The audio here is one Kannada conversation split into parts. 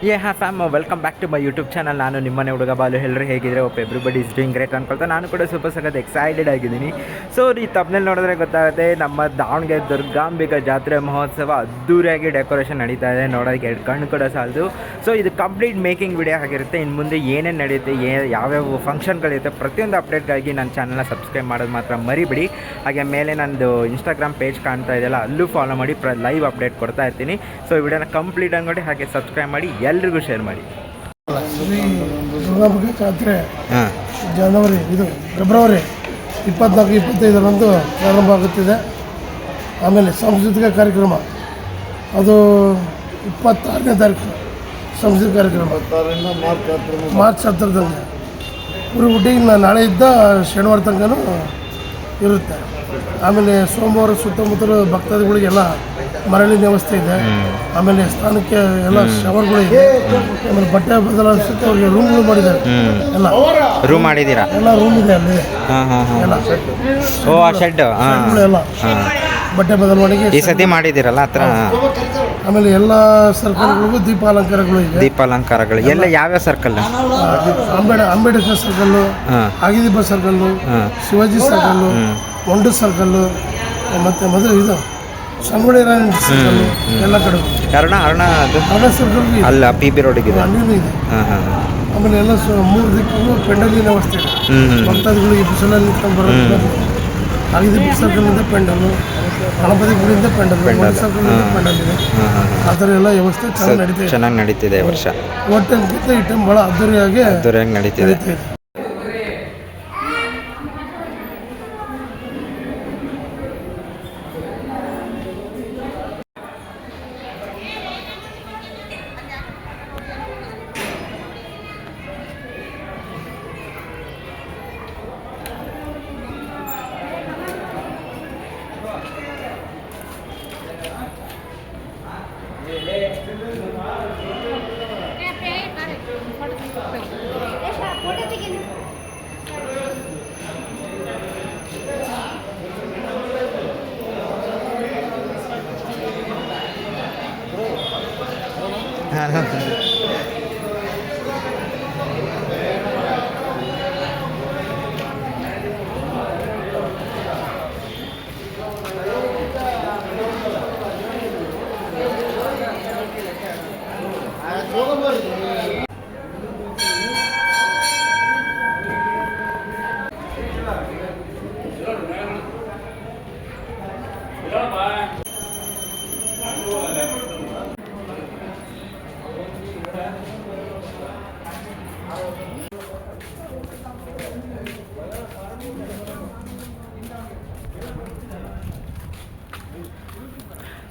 Fam welcome back to my YouTube channel. ನಾನು ನಿಮ್ಮನೆ ಹುಡುಗ ಬಾಲು. ಎಲ್ಲರೂ ಹೇಗಿದ್ರೆ ಎವ್ರಿಬಡಿ ಇಸ್ ಡೂಯಿಂಗ್ ಗ್ರೇಟ್ ಅನ್ಕೊಳ್ತಾ ನಾನು ಕೂಡ ಸ್ವಲ್ಪ ಸಖತ್ ಎಕ್ಸೈಟೆಡ್ ಆಗಿದ್ದೀನಿ. ಸೊ ಈ ತಪ್ಪನಲ್ಲಿ ನೋಡಿದ್ರೆ ಗೊತ್ತಾಗುತ್ತೆ, ನಮ್ಮ ದಾವಣಗೆರೆ ದುರ್ಗಾಂಬಿಕಾ ಜಾತ್ರೆ ಮಹೋತ್ಸವ ಅದ್ದೂರಿಯಾಗಿ ಡೆಕೋರೇಷನ್ ನಡೀತಾ ಇದೆ. ನೋಡೋದಕ್ಕೆ ಎರಡು ಕಣ್ಣು ಕೂಡ ಸಾಲದು. ಸೊ ಇದು ಕಂಪ್ಲೀಟ್ ಮೇಕಿಂಗ್ ವಿಡಿಯೋ ಆಗಿರುತ್ತೆ. ಇನ್ನು ಮುಂದೆ ಏನೇನು ನಡೆಯುತ್ತೆ, ಯಾವ್ಯಾವ ಫಂಕ್ಷನ್ಗಳಿರುತ್ತೆ, ಪ್ರತಿಯೊಂದು ಅಪ್ಡೇಟ್ಗಾಗಿ ನನ್ನ ಚಾನಲ್ನ ಸಬ್ಸ್ಕ್ರೈಬ್ ಮಾಡೋದು ಮಾತ್ರ ಮರಿಬಿಡಿ. ಹಾಗೆ ಮೇಲೆ ನಂದು ಇನ್ಸ್ಟಾಗ್ರಾಮ್ ಪೇಜ್ ಕಾಣ್ತಾ ಇದೆಯಲ್ಲ, ಅಲ್ಲೂ ಫಾಲೋ ಮಾಡಿ, ಲೈವ್ ಅಪ್ಡೇಟ್ ಕೊಡ್ತಾ ಇರ್ತೀನಿ. ಸೊ ಈ ವಿಡಿಯೋನ ಕಂಪ್ಲೀಟ್ ನೋಡಿ, ಹಾಗೆ ಸಬ್ಸ್ಕ್ರೈಬ್ ಮಾಡಿ, ಎಲ್ರಿಗೂ ಶೇರ್ ಮಾಡಿ. ದುರ್ಗಾಂಬಿಕಾ ಜಾತ್ರೆ ಫೆಬ್ರವರಿ 24-25 ಪ್ರಾರಂಭ ಆಗುತ್ತಿದೆ. ಆಮೇಲೆ ಸಾಂಸ್ಕೃತಿಕ ಕಾರ್ಯಕ್ರಮ ಅದು 26ನೇ ತಾರೀಕು ಸಾಂಸ್ಕೃತಿಕ ಕಾರ್ಯಕ್ರಮ ಮಾರ್ಚ್ 10ರಂದು ಹುಡುಗಿನ ನಾಳೆಯಿಂದ ಶನಿವಾರ ತನಕನೂ ಇರುತ್ತೆ. ಆಮೇಲೆ ಸೋಮವಾರ ಸುತ್ತಮುತ್ತಲು ಭಕ್ತಾದಿಗಳಿಗೆಲ್ಲ ಮರಳಿನ ವ್ಯವಸ್ಥೆ ಇದೆ. ಆಮೇಲೆ ಸ್ಥಾನಕ್ಕೆ ಎಲ್ಲ ಶವರ್ಗಳು ಇದೆ. ಆಮೇಲೆ ಬಟ್ಟೆ ಬದಲಾಯಿಸುತ್ತೆ, ಅವ್ರಿಗೆ ರೂಮ್ಗಳು ಮಾಡಿದ್ದಾರೆ. ಎಲ್ಲ ರೂಮ್ ಮಾಡಿದ್ದೀರಾ? ಎಲ್ಲ ರೂಮ್ ಇದೆ ಅಲ್ಲಿ. ಎಲ್ಲ ಶೆಡ್ ಎಲ್ಲ ಬಟ್ಟೆ ಬದಲಾವಣೆಗೆ ಈ ಸತಿ ಮಾಡಿದ್ದೀರಲ್ಲ ಹತ್ರ. ಆಮೇಲೆ ಎಲ್ಲ ಸರ್ಕಲ್ಗಳಿಗೂ ದೀಪಾಲಂಕಾರಗಳು ಇದೆ. ದೀಪಾಲಂಕಾರಗಳು ಎಲ್ಲ ಯಾವ್ಯಾವ ಸರ್ಕಲ್? ಅಂಬೇಡ್ಕರ್ ಸರ್ಕಲ್ಲು, ಆಗಿದೀಪ ಸರ್ಕಲ್ಲು, ಶಿವಾಜಿ ಸರ್ಕಲ್ಲು, ಒಂದು ಸರ್ಕಲ್ಲು, ಮತ್ತು ಮೊದಲು ಇದು ಸಂಗೊಳ್ಳಿ ರಾಯಣ್ಣ ಸರ್ಕಲ್ಲು, ಎಲ್ಲ ಕಡೆ ಅರ್ಣ ಸರ್ಕಲ್ ಅಲ್ಲ PB ರೋಡಿಗೆ ಇದೆ. ಆಮೇಲೆ ಎಲ್ಲ 3 ದಿಕ್ಕಿಗೂ ಪೆಂಡಲಿನ ವ್ಯವಸ್ಥೆ ಇದೆ. ಭಕ್ತಾದಿಗಳಿಗೆ ಬಿಸಿಲಲ್ಲಿ ನಿಂತ್ಕೊಂಡು ಬರೋದು. ಆಗಿದೀಪ ಸರ್ಕಲ್ನಿಂದ ಪೆಂಡಲು, ಗಣಪತಿ ಗುಡಿಯಿಂದ ಪೆಂಡಲ್, ಸರ್ಕಲ್ನಿಂದ ಪೆಂಡಲ್ ಇದೆ. ಆ ಥರ ಎಲ್ಲ ವ್ಯವಸ್ಥೆ ಚೆನ್ನಾಗಿ ನಡೀತಿದೆ ಈ ವರ್ಷ. ಒಟ್ಟಿಗಿಂತ ಈ ಟೈಮ್ ಭಾಳ ಅದ್ದೂರಿಯಾಗಿ ನಡೀತಿದೆ.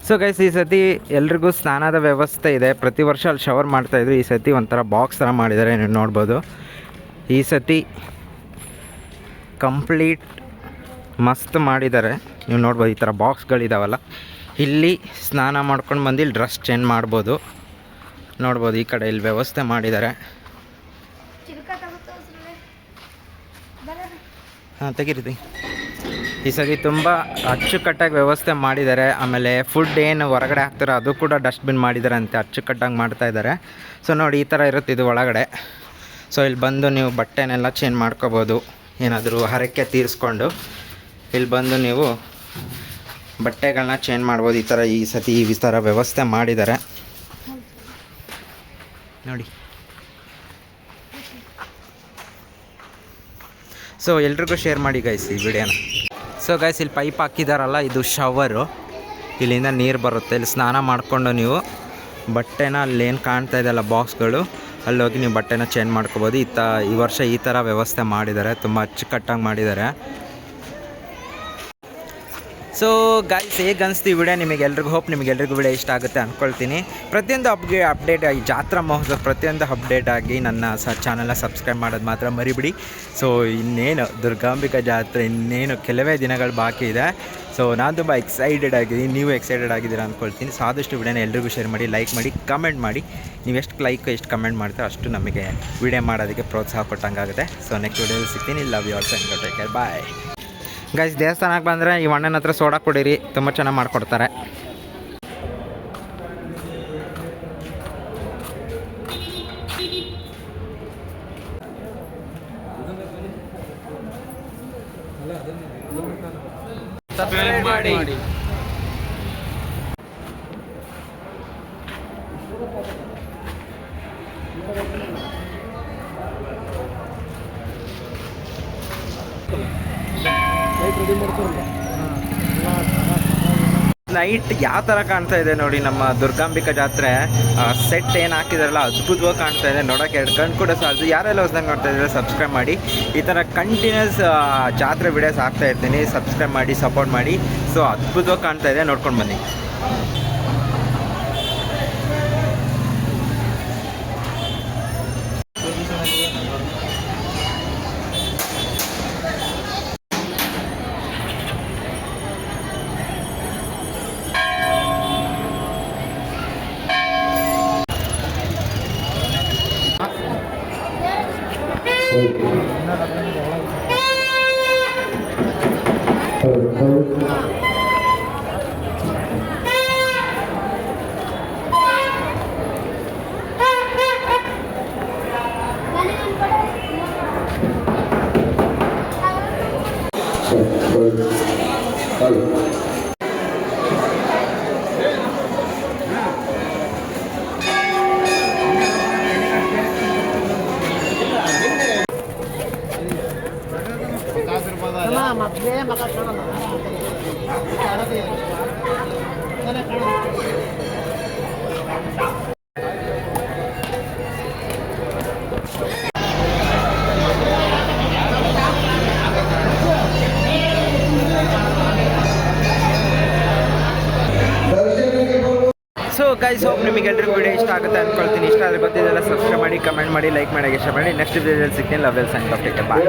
ಸೊ ಗೈಸ್, ಈ ಸತಿ ಎಲ್ರಿಗೂ ಸ್ನಾನದ ವ್ಯವಸ್ಥೆ ಇದೆ. ಪ್ರತಿ ವರ್ಷ ಅಲ್ಲಿ ಶವರ್ ಮಾಡ್ತಾಯಿದ್ರು. ಈ ಸತಿ ಒಂಥರ ಬಾಕ್ಸ್ ಥರ ಮಾಡಿದ್ದಾರೆ, ನೀವು ನೋಡ್ಬೋದು. ಈ ಸತಿ ಕಂಪ್ಲೀಟ್ ಮಸ್ತ್ ಮಾಡಿದ್ದಾರೆ, ನೀವು ನೋಡ್ಬೋದು. ಈ ಥರ ಬಾಕ್ಸ್ಗಳಿದಾವಲ್ಲ, ಇಲ್ಲಿ ಸ್ನಾನ ಮಾಡ್ಕೊಂಡು ಬಂದು ಇಲ್ಲಿ ಡ್ರೆಸ್ ಚೇಂಜ್ ಮಾಡ್ಬೋದು. ನೋಡ್ಬೋದು, ಈ ಕಡೆ ಇಲ್ಲಿ ವ್ಯವಸ್ಥೆ ಮಾಡಿದ್ದಾರೆ. ತೆಗಿರಿ. ಈ ಸತಿ ತುಂಬ ಅಚ್ಚುಕಟ್ಟಾಗಿ ವ್ಯವಸ್ಥೆ ಮಾಡಿದ್ದಾರೆ. ಆಮೇಲೆ ಫುಡ್ ಏನು ಹೊರಗಡೆ ಹಾಕ್ತಾರೋ ಅದು ಕೂಡ ಡಸ್ಟ್ಬಿನ್ ಮಾಡಿದ್ದಾರೆ ಅಂತೆ, ಅಚ್ಚುಕಟ್ಟಾಗಿ ಮಾಡ್ತಾಯಿದ್ದಾರೆ. ಸೊ ನೋಡಿ, ಈ ಥರ ಇರುತ್ತೆ ಇದು ಒಳಗಡೆ. ಸೊ ಇಲ್ಲಿ ಬಂದು ನೀವು ಬಟ್ಟೆನೆಲ್ಲ ಚೇಂಜ್ ಮಾಡ್ಕೋಬೋದು. ಏನಾದರೂ ಹರಕೆ ತೀರಿಸ್ಕೊಂಡು ಇಲ್ಲಿ ಬಂದು ನೀವು ಬಟ್ಟೆಗಳನ್ನ ಚೇಂಜ್ ಮಾಡ್ಬೋದು. ಈ ಸತಿ ಈ ಥರ ವ್ಯವಸ್ಥೆ ಮಾಡಿದ್ದಾರೆ ನೋಡಿ. ಸೊ ಎಲ್ರಿಗೂ ಶೇರ್ ಮಾಡಿ ಗೈಸ್ ಈ ವಿಡಿಯೋನ. ಸೊ ಗೈಸ್, ಇಲ್ಲಿ ಪೈಪ್ ಹಾಕಿದಾರಲ್ಲ, ಇದು ಶವರು. ಇಲ್ಲಿಂದ ನೀರು ಬರುತ್ತೆ. ಇಲ್ಲಿ ಸ್ನಾನ ಮಾಡಿಕೊಂಡು ನೀವು ಬಟ್ಟೆನ ಅಲ್ಲೇನು ಕಾಣ್ತಾ ಇದೆಯಲ್ಲ ಬಾಕ್ಸ್ಗಳು, ಅಲ್ಲೋಗಿ ನೀವು ಬಟ್ಟೆನ ಚೇಂಜ್ ಮಾಡ್ಕೋಬೋದು. ಈ ವರ್ಷ ಈ ಥರ ವ್ಯವಸ್ಥೆ ಮಾಡಿದ್ದಾರೆ, ತುಂಬ ಅಚ್ಚುಕಟ್ಟಾಗಿ ಮಾಡಿದ್ದಾರೆ. ಸೊ ಗೈಸ್, ಹೇಗೆ ಅನಿಸ್ತು ಈ ವಿಡಿಯೋ ನಿಮಗೆಲ್ರಿಗೂ? ಹೋಪ್ ನಿಮಗೆಲ್ರಿಗೂ ವಿಡಿಯೋ ಇಷ್ಟ ಆಗುತ್ತೆ ಅಂದ್ಕೊಳ್ತೀನಿ. ಪ್ರತಿಯೊಂದು ಅಪ್ಡೇಟ್ ಈ ಜಾತ್ರಾ ಮಹೋತ್ಸವ ಪ್ರತಿಯೊಂದು ಅಪ್ಡೇಟ್ ಆಗಿ ನನ್ನ ಚಾನಲ್ನ ಸಬ್ಸ್ಕ್ರೈಬ್ ಮಾಡೋದು ಮಾತ್ರ ಮರಿಬಿಡಿ. ಸೊ ಇನ್ನೇನು ದುರ್ಗಾಂಬಿಕಾ ಜಾತ್ರೆ ಇನ್ನೇನು ಕೆಲವೇ ದಿನಗಳು ಬಾಕಿ ಇದೆ. ಸೊ ನಾನು ತುಂಬ ಎಕ್ಸೈಟೆಡ್ ಆಗಿದ್ದೀನಿ, ನೀವು ಎಕ್ಸೈಟೆಡ್ ಆಗಿದ್ದೀರಾ ಅಂದ್ಕೊಳ್ತೀನಿ. ಸೊ ಆದಷ್ಟು ವಿಡಿಯೋನ ಎಲ್ರಿಗೂ ಶೇರ್ ಮಾಡಿ, ಲೈಕ್ ಮಾಡಿ, ಕಮೆಂಟ್ ಮಾಡಿ. ನೀವು ಎಷ್ಟು ಲೈಕ್ ಎಷ್ಟು ಕಮೆಂಟ್ ಮಾಡ್ತೀರೋ ಅಷ್ಟು ನಮಗೆ ವಿಡಿಯೋ ಮಾಡೋದಕ್ಕೆ ಪ್ರೋತ್ಸಾಹ ಕೊಟ್ಟಂಗಾಗುತ್ತೆ. ಸೊ ನೆಕ್ಸ್ಟ್ ವಿಡಿಯೋದಲ್ಲಿ ಸಿಗ್ತೀನಿ. Love you all, take care, bye. Guys, ದೇವಸ್ಥಾನಕ್ಕೆ ಬಂದರೆ ಈ ಅಣ್ಣನ ಹತ್ರ ಸೋಡಾ ಕುಡೀರಿ, ತುಂಬ ಚೆನ್ನಾಗಿ ಮಾಡಿಕೊಡ್ತಾರೆ. ಸಬ್ಸ್ಕ್ರೈಬ್ ಮಾಡಿ. ನೈಟ್ ಯಾವ ಥರ ಕಾಣ್ತಾ ಇದೆ ನೋಡಿ ನಮ್ಮ ದುರ್ಗಾಂಬಿಕಾ ಜಾತ್ರೆ ಸೆಟ್ ಏನು ಹಾಕಿದಾರಲ್ಲ ಅದ್ಭುತವಾಗಿ ಕಾಣ್ತಾ ಇದೆ. ನೋಡೋಕೆ ಎರಡು ಕಣ್ಣು ಕೂಡ ಸಾಲದು. ಯಾರೆಲ್ಲ ಹೊಸದಾಗಿ ನೋಡ್ತಾ ಇದ್ದಾರೆ ಸಬ್ಸ್ಕ್ರೈಬ್ ಮಾಡಿ. ಈ ಥರ ಕಂಟಿನ್ಯೂಸ್ ಜಾತ್ರೆ ವಿಡಿಯೋಸ್ ಹಾಕ್ತಾ ಇರ್ತೀನಿ. ಸಬ್ಸ್ಕ್ರೈಬ್ ಮಾಡಿ, ಸಪೋರ್ಟ್ ಮಾಡಿ. ಸೊ ಅದ್ಭುತವಾಗಿ ಕಾಣ್ತಾ ಇದೆ, ನೋಡ್ಕೊಂಡು ಬನ್ನಿ. ಸೊ ಗೈಸ್, ಹೋಪ್ ನಿಮಗೆಲ್ಲರಿಗೂ ವಿಡಿಯೋ ಇಷ್ಟ ಆಗುತ್ತೆ ಅಂದ್ಕೊಳ್ತೀನಿ. ಇಷ್ಟ ಆದರೆ ಗೊತ್ತಿದ್ದೆಲ್ಲ ಸಬ್ಸ್ಕ್ರೈಬ್ ಮಾಡಿ, ಕಮೆಂಟ್ ಮಾಡಿ, ಲೈಕ್ ಮಾಡಿ, ಇಷ್ಟ ಮಾಡಿ. ನೆಕ್ಸ್ಟ್ ವಿಡಿಯೋದಲ್ಲಿ ಸಿಗ್ತೀನಿ. Love you, sign off, take care, bye.